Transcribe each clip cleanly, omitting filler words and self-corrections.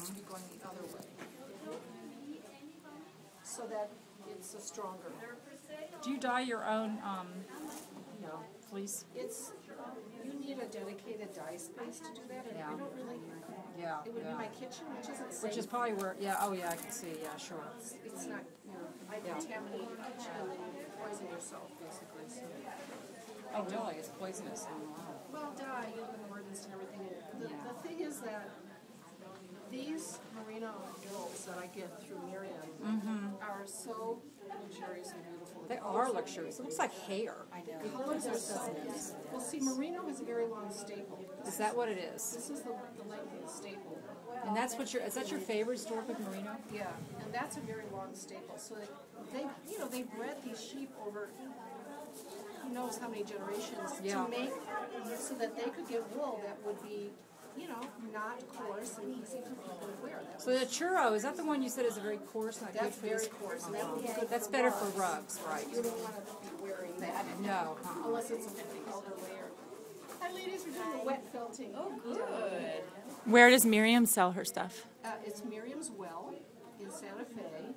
has to be going the other way, so that it's a stronger. Do you dye your own No, fleece? you need a dedicated dye space to do that, and Yeah. I don't really. Yeah. It would be my kitchen, which isn't safe. Which is probably where, yeah, oh yeah, I can see, yeah, sure. It's not, I contaminate your kitchen and then you poison yourself, basically. So. Oh, really? It's poisonous. Oh, wow. Well, dye, you have burdens and everything. The thing is that these merino wools that I get through Miriam are so luxurious and beautiful. They are luxurious. It looks like hair. I know. The colors are so nice. Well, see, merino is a very long staple. Is that what it is? This is the length of the staple. And that's what is that your favorite Storpik merino? Yeah, and that's a very long staple. So they bred these sheep over who knows how many generations to make so that they could get wool that would be, not coarse and easy for people to wear. So the churro, is that the one you said is a very coarse, not That's good for very coarse. And that would be good That's for better rugs. for rugs, right? You don't want to be wearing that. No. Unless it's a outer layer. Hi ladies, we're doing a wet felting. Oh, good. Where does Miriam sell her stuff? It's Miriam's Well in Santa Fe.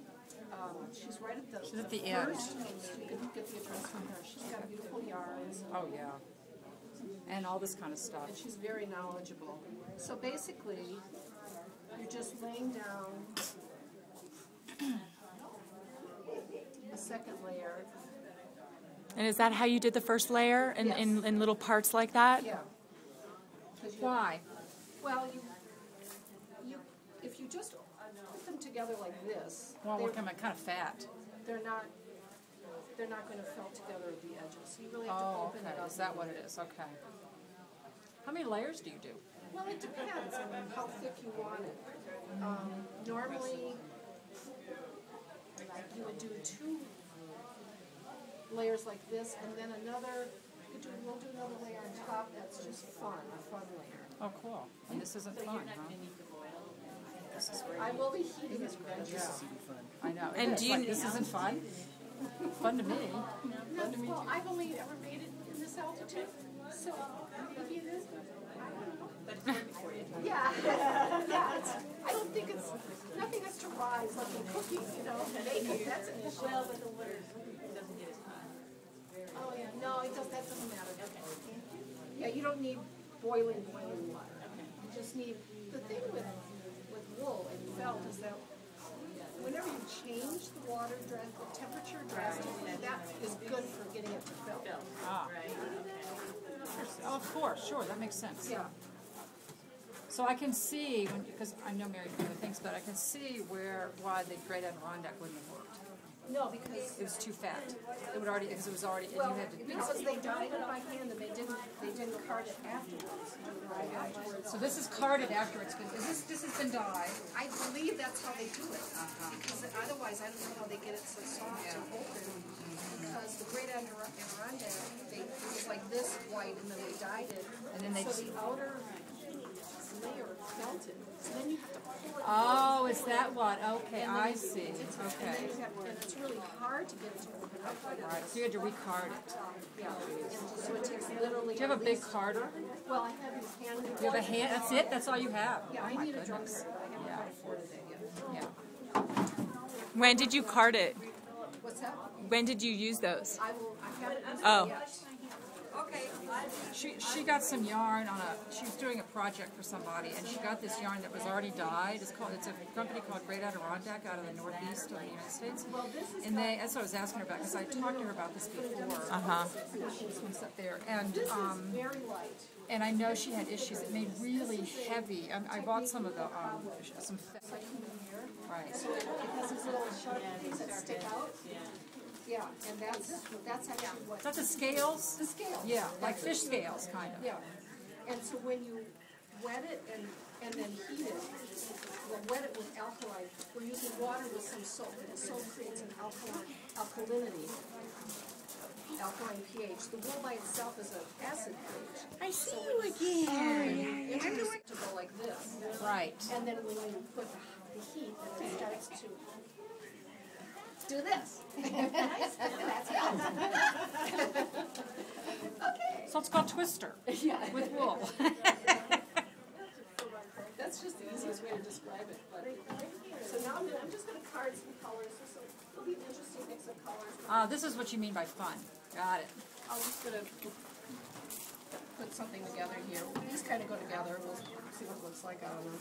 She's right at the She's at the end. first Main Street. You can get the address from her. She's got beautiful yarns. Oh, yeah. And all this kind of stuff. And she's very knowledgeable. So basically, you're just laying down a second layer. And is that how you did the first layer in little parts like that? Yeah. Why? Well, if you just put them together like this, Well, we're kind of fat. they're not going to felt together at the edges. You really have to Oh, open it okay. up. Is that what it is? Okay. How many layers do you do? Well, it depends on how thick you want it. Normally, you would do 2 layers like this, and then we'll do another layer on top that's just fun, a fun layer. Oh, cool. And this isn't fun, huh? I will be heating it. I know. And It's do you- like, this isn't fun? Fun to me. Well, I've only ever made it in this altitude, so maybe it is. I don't know. But it's working for you. Yeah. I don't think nothing has to rise like in cooking, Baking, that's an issue. Well, but the water doesn't get as hot. Oh, yeah. No, that doesn't matter. Okay. Yeah, you don't need boiling water. You just need, the thing with wool and felt is that whenever you change the water, the temperature drastically, that is good for getting it to felt. Ah. Oh, of course, sure, that makes sense. Yeah. So I can see, because I know Mary does other things, but I can see why the Great Adirondack wouldn't have worked. No, because It was too fat. It would already, because it was already, and well, you had to. because they dyed it by hand and they didn't card it afterwards. So this is carded after it's been. This has been dyed. I believe that's how they do it. Because otherwise, I don't know how they get it so soft and open. Because the Great Adirondack, it was like this white, and then they dyed it, And then they so the outer layer melted. So then you have to pull it. Oh, is that what? Okay, And then I you- see. And Okay. then you have, and it's really hard to get it to open up like All right, this. so you had to recard it. Yeah. And so it takes literally. Do you have a big carder? Well, I have these hand. You have a hand? That's it? That's all you have? Yeah, Oh I my need a drum goodness. set. I haven't quite afforded that yet. Yeah. When did you card it? What's that? When did you use those? I haven't used it Oh. yet. Okay. She got some yarn she was doing a project for somebody, and she got this yarn that was already dyed. It's a company called Great Adirondack out of the northeast of the United States. And that's what I was asking her about, because I talked to her about this before. She's up there. Very light. And I know she had issues. It made really heavy. I bought some of the, some, right. So it has these little sharp things that stick out. Yeah, and that's actually what. Is that the scales? The scale. Yeah, like fish scales, kind of. Yeah. And so when you wet it and then heat it, we'll wet it with alkali. We're using water with some salt, and the salt creates an alkalinity, alkaline pH. The wool by itself is an acid pH. I see you again. It's just to go like this. Right. And then when you put the heat, it starts to do this. That's it. Okay. So it's called Twister Yeah. with wool. That's just the easiest way to describe it, but, so now I'm just gonna card some colors, so it'll be an interesting mix of colors. This is what you mean by fun. Got it. I'm just gonna put something together here. These kind of go together. We'll see what it looks like. I don't know.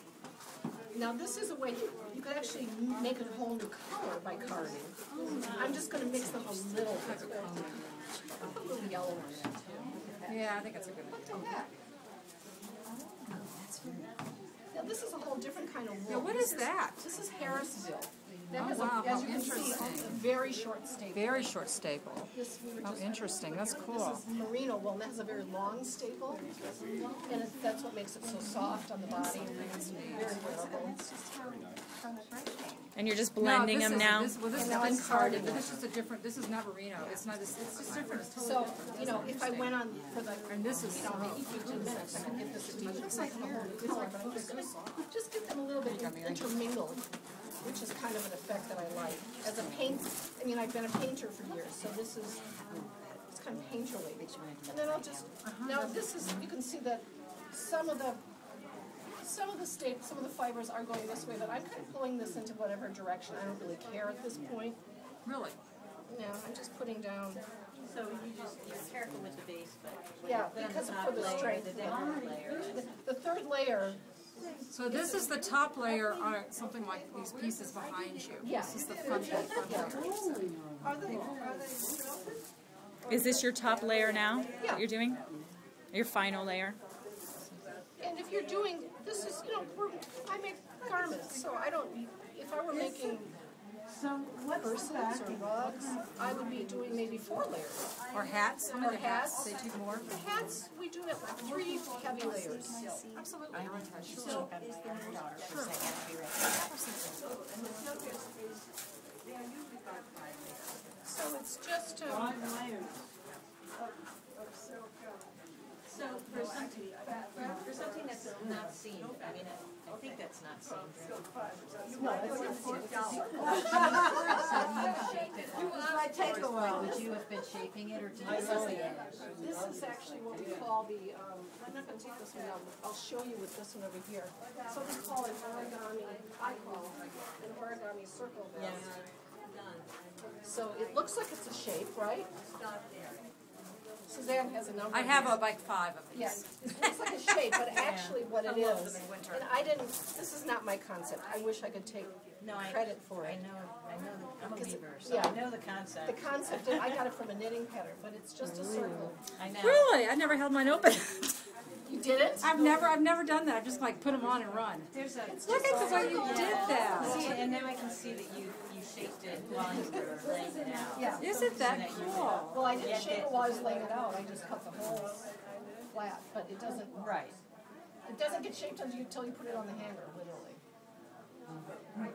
Now this is a way you could actually make a whole new color by carding. I'm just going to mix them a little bit. I'll put a little yellow in there too. Yeah, I think that's a good What idea. the heck? Now this is a whole different kind of wool. Yeah, what is that? This is Harrisville. That Oh, has wow, a, as how you can see, interesting. a very short staple. Very short staple. This, we were Oh, just- interesting. That's cool. This is merino wool, and that has a very long staple, and that's what makes it so soft on the body. It's very wearable. And you're just No, blending this them is- now? This, well, this And is now I'm carded, carding but it. this is a different. This is not merino. It's not. It's just different. It's totally So, different. you know, if I went on for the, And this is. you know, maybe 15 minutes, I could get this to looks like a whole new color, but I'm just gonna just get them a little bit intermingled, which is kind of an effect that I like. As a I mean, I've been a painter for years, so this is, it's kind of painterly. And then I'll just, now this is, you can see that some of the fibers are going this way, but I'm kind of pulling this into whatever direction. I don't really care at this point. Really. No, I'm just putting down, So you're careful with the base, but yeah, because for the strength. the down layer. The third layer, So this is the top layer on something like these pieces behind you. Yeah. This is the front layer. Is this your top layer now Yeah. that you're doing? Your final layer? and if you're doing, this is, you know, I make garments, so I don't, if I were making corsets or rugs, I would be doing maybe 4 layers. Or hats. Some of the hats. hats. They do more. The hats, we do it like 3 heavy layers. Absolutely. So it's just, So for something that's not seen, I mean, I think that's not seen. Would you have been shaping it, or did you know the edge? this is actually what we call the, I'm not going to take this one out, I'll show you with this one over here. So we call an origami, I call an origami circle vest. So it looks like it's a shape, right? Suzanne has a number. I of have these. like 5 of these. Yes, it looks like a shape, but actually what it is, and I didn't, this is not my concept. I wish I could take credit for it. I know, I'm a weaver, so yeah. I know the concept. The concept, I got it from a knitting pattern, but it's just a circle. I know. Really? I never held mine open. You did it? I've never done that. I've just like put them on and run. There's a, Look at the way you did that. see, and now I can see that you shaped it while you were laying it out. Yeah. Isn't that cool? Well, I didn't shape it while I was laying it out. I just cut the holes flat, but it doesn't. Right. It doesn't get shaped until you put it on the hanger, literally.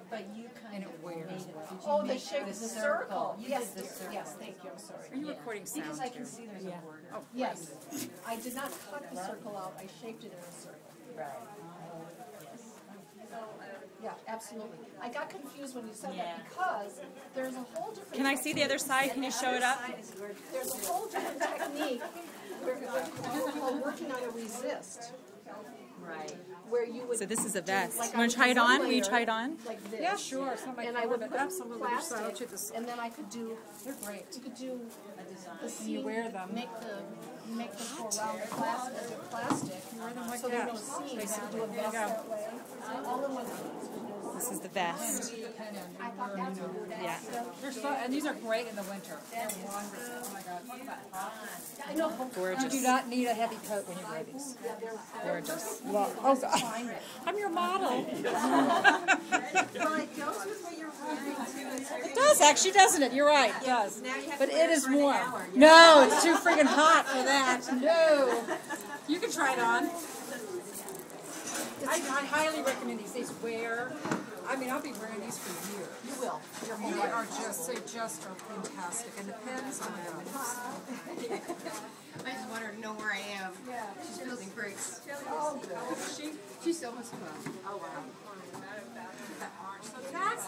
But you kind of made it. Did you Oh, the make shape, the circle? circle. You Yes, did the dear. circle. Yes, thank you. I'm sorry. Are you recording sound Because I too? can see there's a border. Oh, Yes, I did not cut the circle out. I shaped it in a circle. Right. Yeah, absolutely. I got confused when you said Yeah. that because there's a whole different. Can I see the other side? Can you show it up? There's a whole different technique called working on a resist, Right. where you would. So this is a vest. like You want to try it on? Will you try it on? Like this. Yeah, sure. It's not my And I color, would but put absolutely. Just I'll plastic, check this. and then I could do. They're great. You could do the You seam. wear them. Make them go around plastic. You wear them like So that. there's no seams. Basically. You do a There you vest go. that way. All in one piece. This is the vest. I thought that's a good Yeah. They're so, and these are great in the winter. They're wonderful. Oh my God. Look at that. I know. You Gorgeous. do not need a heavy coat when you wear these. Gorgeous. Well, oh God. I'm your model. Well, it goes with what you're wearing too. It does actually, doesn't it? You're right. It does. Now you have But to wear it is for an warm. hour. No, it's too freaking hot for that. No. You can try it on. I highly recommend these. These wear. I mean, I'll be wearing these for years. You will. They are just, they just are fantastic. And the pins, oh my God. I just want her to know where I am. She's building bricks. Oh, good. She's almost 12. Oh wow. So that's